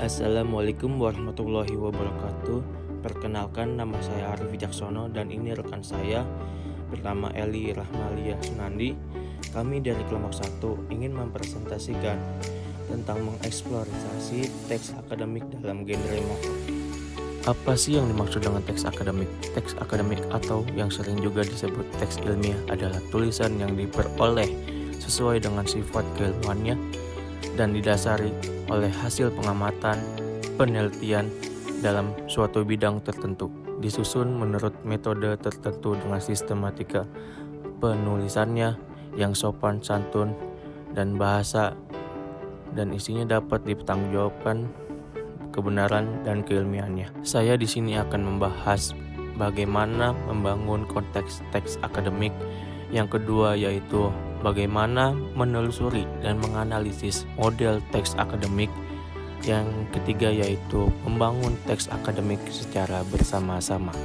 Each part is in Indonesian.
Assalamualaikum warahmatullahi wabarakatuh. Perkenalkan, nama saya Arif Wijaksono dan ini rekan saya bernama Eli Rahmalia Sunandi. Kami dari kelompok 1 ingin mempresentasikan tentang mengeksplorasi teks akademik dalam genre makro. Apa sih yang dimaksud dengan teks akademik? Teks akademik atau yang sering juga disebut teks ilmiah adalah tulisan yang diperoleh sesuai dengan sifat keilmuannya dan didasari oleh hasil pengamatan, penelitian dalam suatu bidang tertentu, disusun menurut metode tertentu dengan sistematika penulisannya yang sopan santun dan bahasa, dan isinya dapat dipertanggungjawabkan kebenaran dan keilmiahannya. Saya di sini akan membahas bagaimana membangun konteks teks akademik. Yang kedua yaitu bagaimana menelusuri dan menganalisis model teks akademik. Yang ketiga yaitu membangun teks akademik secara bersama-sama.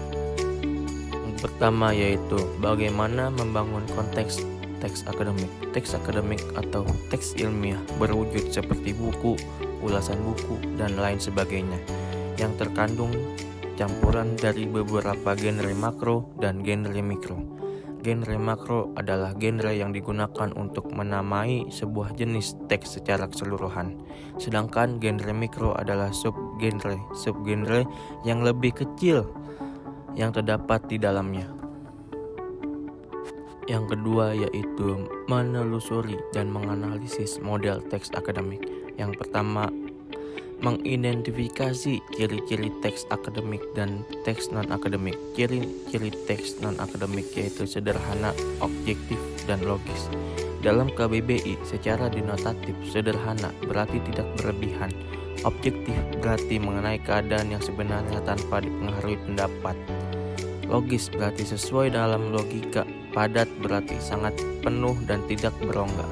Yang pertama yaitu bagaimana membangun konteks teks akademik. Teks akademik atau teks ilmiah berwujud seperti buku, ulasan buku, dan lain sebagainya yang terkandung campuran dari beberapa genre makro dan genre mikro. Genre makro adalah genre yang digunakan untuk menamai sebuah jenis teks secara keseluruhan. Sedangkan genre mikro adalah subgenre yang lebih kecil yang terdapat di dalamnya. Yang kedua yaitu menelusuri dan menganalisis model teks akademik. Yang pertama, mengidentifikasi ciri-ciri teks akademik dan teks non-akademik. Ciri-ciri teks non-akademik yaitu sederhana, objektif, dan logis. Dalam KBBI, secara denotatif, sederhana berarti tidak berlebihan. Objektif berarti mengenai keadaan yang sebenarnya tanpa dipengaruhi pendapat. Logis berarti sesuai dalam logika. Padat berarti sangat penuh dan tidak berongga.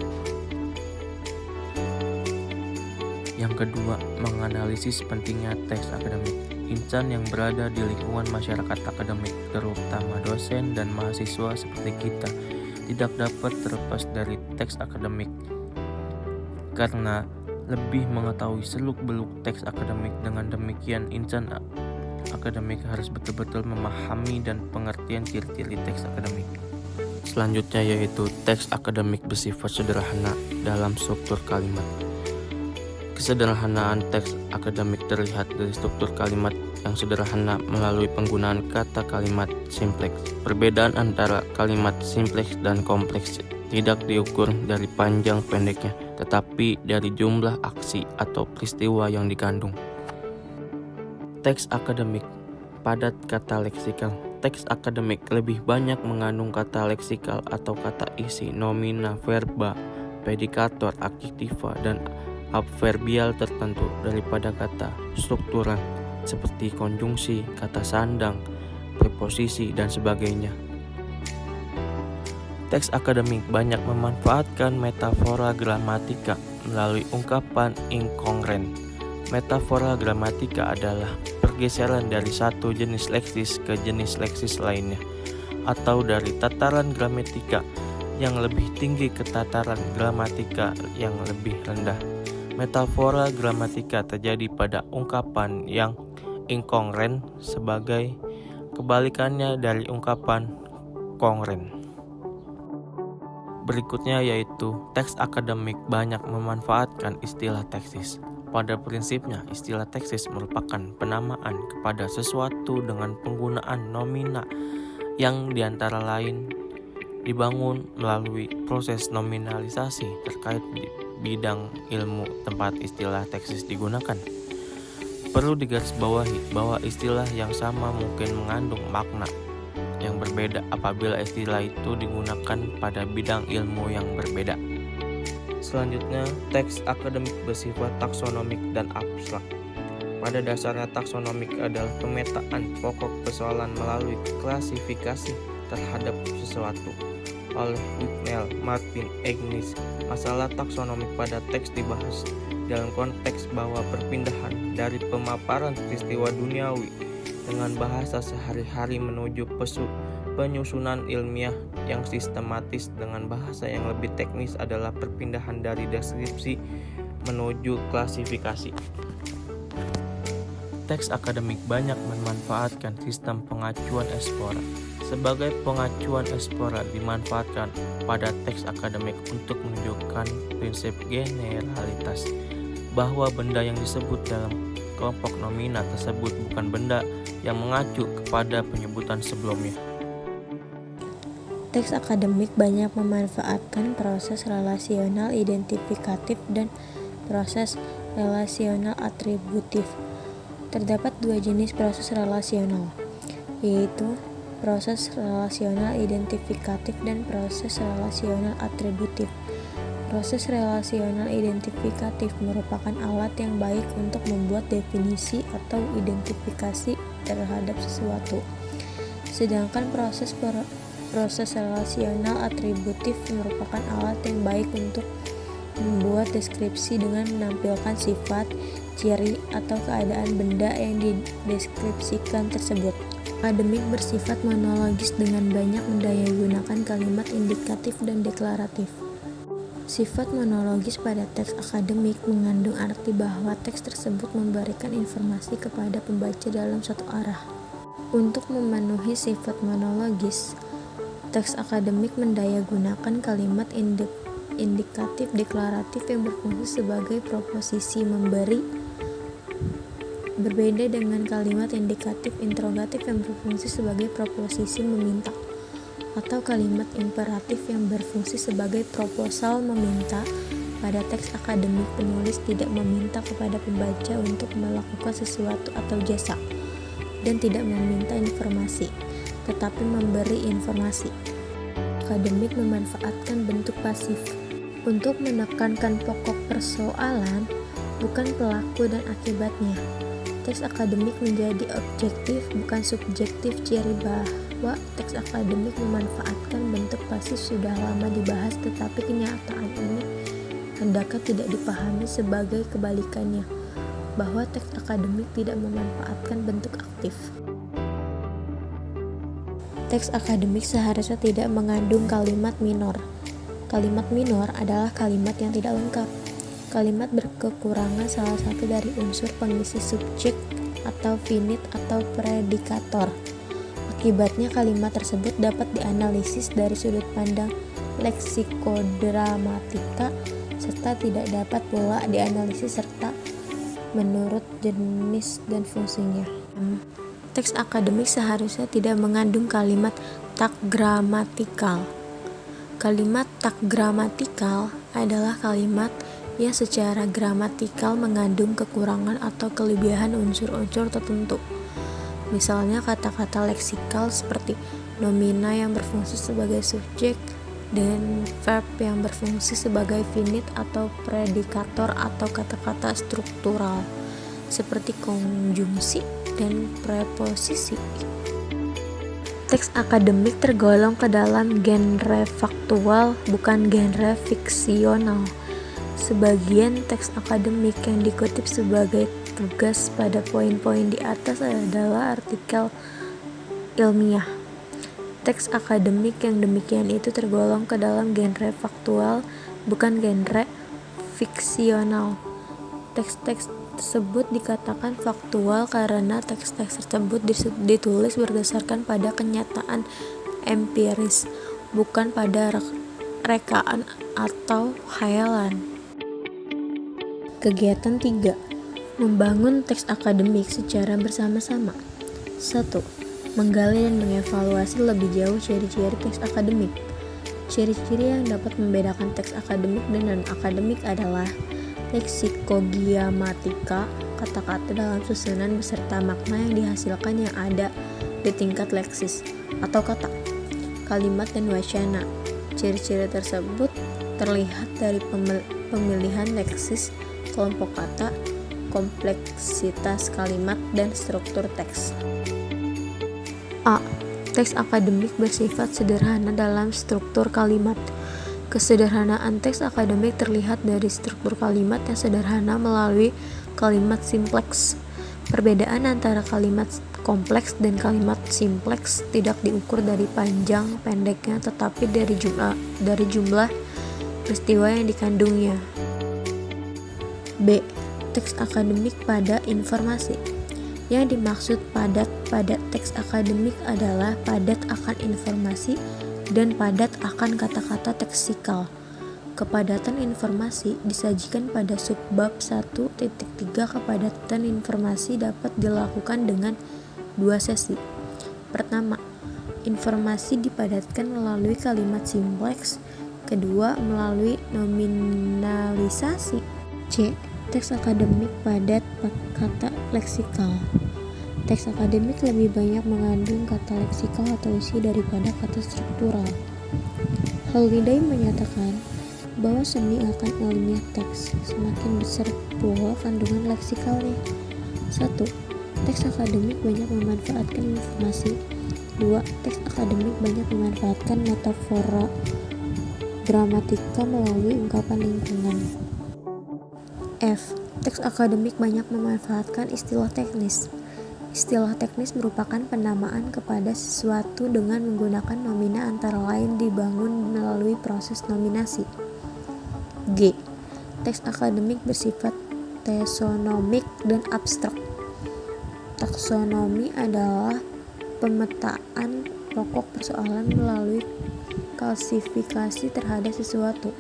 Yang kedua, menganalisis pentingnya teks akademik. Insan yang berada di lingkungan masyarakat akademik, terutama dosen dan mahasiswa seperti kita, tidak dapat terlepas dari teks akademik karena lebih mengetahui seluk-beluk teks akademik. Dengan demikian, insan akademik harus betul-betul memahami dan pengertian ciri-ciri teks akademik. Selanjutnya yaitu teks akademik bersifat sederhana dalam struktur kalimat. Kesederhanaan teks akademik terlihat dari struktur kalimat yang sederhana melalui penggunaan kata kalimat simpleks. Perbedaan antara kalimat simpleks dan kompleks tidak diukur dari panjang pendeknya, tetapi dari jumlah aksi atau peristiwa yang dikandung. Teks akademik padat kata leksikal. Teks akademik lebih banyak mengandung kata leksikal atau kata isi, nomina, verba, predikator, adjektiva, dan adverbial tertentu daripada kata struktural seperti konjungsi, kata sandang, preposisi, dan sebagainya. Teks akademik banyak memanfaatkan metafora gramatika melalui ungkapan inkongren. Metafora gramatika adalah pergeseran dari satu jenis leksis ke jenis leksis lainnya, atau dari tataran gramatika yang lebih tinggi ke tataran gramatika yang lebih rendah. Metafora gramatika terjadi pada ungkapan yang inkongren sebagai kebalikannya dari ungkapan kongren. Berikutnya yaitu teks akademik banyak memanfaatkan istilah teksis. Pada prinsipnya, istilah teksis merupakan penamaan kepada sesuatu dengan penggunaan nomina yang diantara lain dibangun melalui proses nominalisasi terkait bidang ilmu tempat istilah teksis digunakan. Perlu digarisbawahi bahwa istilah yang sama mungkin mengandung makna yang berbeda apabila istilah itu digunakan pada bidang ilmu yang berbeda. Selanjutnya, teks akademik bersifat taksonomik dan abstrak. Pada dasarnya, taksonomik adalah pemetaan pokok persoalan melalui klasifikasi terhadap sesuatu. Oleh Wignell, Martin, Egnis, masalah taksonomik pada teks dibahas dalam konteks bahwa perpindahan dari pemaparan peristiwa duniawi dengan bahasa sehari-hari menuju penyusunan ilmiah yang sistematis dengan bahasa yang lebih teknis adalah perpindahan dari deskripsi menuju klasifikasi. Teks akademik banyak memanfaatkan sistem pengacuan Espora. Sebagai pengacuan Espora dimanfaatkan pada teks akademik untuk menunjukkan prinsip generalitas, bahwa benda yang disebut dalam kelompok nomina tersebut bukan benda yang mengacu kepada penyebutan sebelumnya. Teks akademik banyak memanfaatkan proses relasional identifikatif dan proses relasional atributif. Terdapat dua jenis proses relasional, yaitu proses relasional identifikatif dan proses relasional atributif. Proses relasional identifikatif merupakan alat yang baik untuk membuat definisi atau identifikasi terhadap sesuatu. Sedangkan proses relasional atributif merupakan alat yang baik untuk membuat deskripsi dengan menampilkan sifat, ciri, atau keadaan benda yang dideskripsikan tersebut. Akademik bersifat monologis dengan banyak mendayagunakan kalimat indikatif dan deklaratif. Sifat monologis pada teks akademik mengandung arti bahwa teks tersebut memberikan informasi kepada pembaca dalam satu arah. Untuk memenuhi sifat monologis, teks akademik mendayagunakan kalimat indikatif deklaratif yang berfungsi sebagai proposisi memberi, berbeda dengan kalimat indikatif interogatif yang berfungsi sebagai proposisi meminta, atau kalimat imperatif yang berfungsi sebagai proposal meminta. Pada teks akademik, penulis tidak meminta kepada pembaca untuk melakukan sesuatu atau jasa, dan tidak meminta informasi, tetapi memberi informasi. Akademik memanfaatkan bentuk pasif untuk menekankan pokok persoalan, bukan pelaku dan akibatnya. Teks akademik menjadi objektif, bukan subjektif. Ciri bahwa teks akademik memanfaatkan bentuk pasif sudah lama dibahas, tetapi kenyataan ini hendaknya tidak dipahami sebagai kebalikannya, bahwa teks akademik tidak memanfaatkan bentuk aktif. Teks akademik seharusnya tidak mengandung kalimat minor. Kalimat minor adalah kalimat yang tidak lengkap. Kalimat berkekurangan salah satu dari unsur pengisi subjek atau finit atau predikator. Akibatnya kalimat tersebut dapat dianalisis dari sudut pandang leksikodramatika, serta tidak dapat pula dianalisis serta menurut jenis dan fungsinya. Teks akademik seharusnya tidak mengandung kalimat tak gramatikal. Kalimat tak gramatikal adalah kalimat yang secara gramatikal mengandung kekurangan atau kelebihan unsur-unsur tertentu. Misalnya kata-kata leksikal seperti nomina yang berfungsi sebagai subjek dan verb yang berfungsi sebagai finit atau predikator, atau kata-kata struktural seperti konjungsi dan preposisi. Teks akademik tergolong ke dalam genre faktual, bukan genre fiksional. Sebagian teks akademik yang dikutip sebagai tugas pada poin-poin di atas adalah artikel ilmiah. Teks akademik yang demikian itu tergolong ke dalam genre faktual, bukan genre fiksional. Teks-teks tersebut dikatakan faktual karena teks-teks tersebut ditulis berdasarkan pada kenyataan empiris, bukan pada rekaan atau khayalan. Kegiatan 3. Membangun teks akademik secara bersama-sama. 1. Menggali dan mengevaluasi lebih jauh ciri-ciri teks akademik. Ciri-ciri yang dapat membedakan teks akademik dan non-akademik adalah leksikogiamatika, kata-kata dalam susunan beserta makna yang dihasilkan yang ada di tingkat leksis atau kata, kalimat, dan wacana. Ciri-ciri tersebut terlihat dari pemilihan leksis, kelompok kata, kompleksitas kalimat, dan struktur teks. A. Teks akademik bersifat sederhana dalam struktur kalimat. Kesederhanaan teks akademik terlihat dari struktur kalimat yang sederhana melalui kalimat simpleks. Perbedaan antara kalimat kompleks dan kalimat simpleks tidak diukur dari panjang pendeknya, tetapi dari jumlah peristiwa yang dikandungnya. B. Teks akademik pada informasi. Yang dimaksud padat pada teks akademik adalah padat akan informasi dan padat akan kata-kata teksikal. Kepadatan informasi disajikan pada subbab 1.3. Kepadatan informasi dapat dilakukan dengan dua sesi. Pertama, informasi dipadatkan melalui kalimat simpleks. Kedua, melalui nominalisasi. C. Teks akademik padat kata leksikal. Teks akademik lebih banyak mengandung kata leksikal atau isi daripada kata struktural. Holiday menyatakan bahwa seni akan ilmiah teks semakin besar pula kandungan leksikalnya. 1. Teks akademik banyak memanfaatkan informasi. 2. Teks akademik banyak memanfaatkan metafora gramatika melalui ungkapan lingkungan. F. Teks akademik banyak memanfaatkan istilah teknis. Istilah teknis merupakan penamaan kepada sesuatu dengan menggunakan nomina antara lain dibangun melalui proses nominasi. G. Teks akademik bersifat taksonomik dan abstrak. Taksonomi adalah pemetaan pokok persoalan melalui klasifikasi terhadap sesuatu.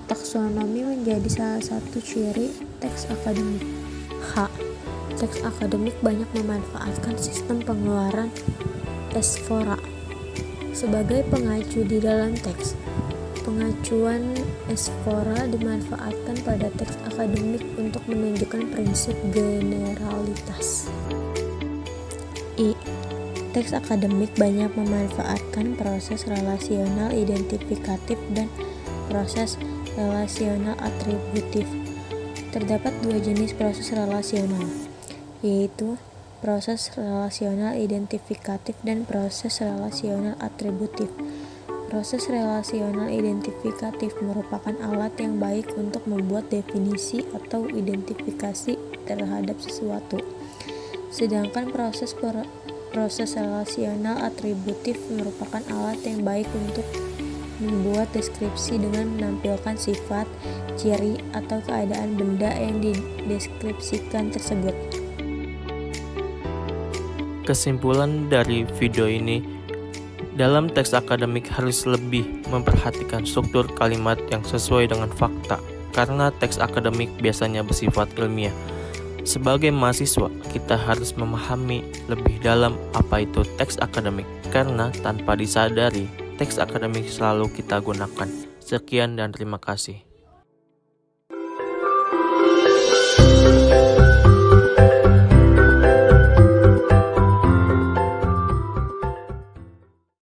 Taksonomi menjadi salah satu ciri teks akademik. H. Teks akademik banyak memanfaatkan sistem pengeluaran esfora sebagai pengacu di dalam teks. Pengacuan esfora dimanfaatkan pada teks akademik untuk menunjukkan prinsip generalitas. I. Teks akademik banyak memanfaatkan proses relasional identifikatif dan proses relasional atributif. Terdapat dua jenis proses relasional, yaitu proses relasional identifikatif dan proses relasional atributif. Proses relasional identifikatif merupakan alat yang baik untuk membuat definisi atau identifikasi terhadap sesuatu. Sedangkan proses relasional atributif merupakan alat yang baik untuk membuat deskripsi dengan menampilkan sifat, ciri, atau keadaan benda yang dideskripsikan tersebut. Kesimpulan dari video ini, dalam teks akademik harus lebih memperhatikan struktur kalimat yang sesuai dengan fakta, karena teks akademik biasanya bersifat ilmiah. Sebagai mahasiswa, kita harus memahami lebih dalam apa itu teks akademik, karena tanpa disadari, teks akademik selalu kita gunakan. Sekian dan terima kasih.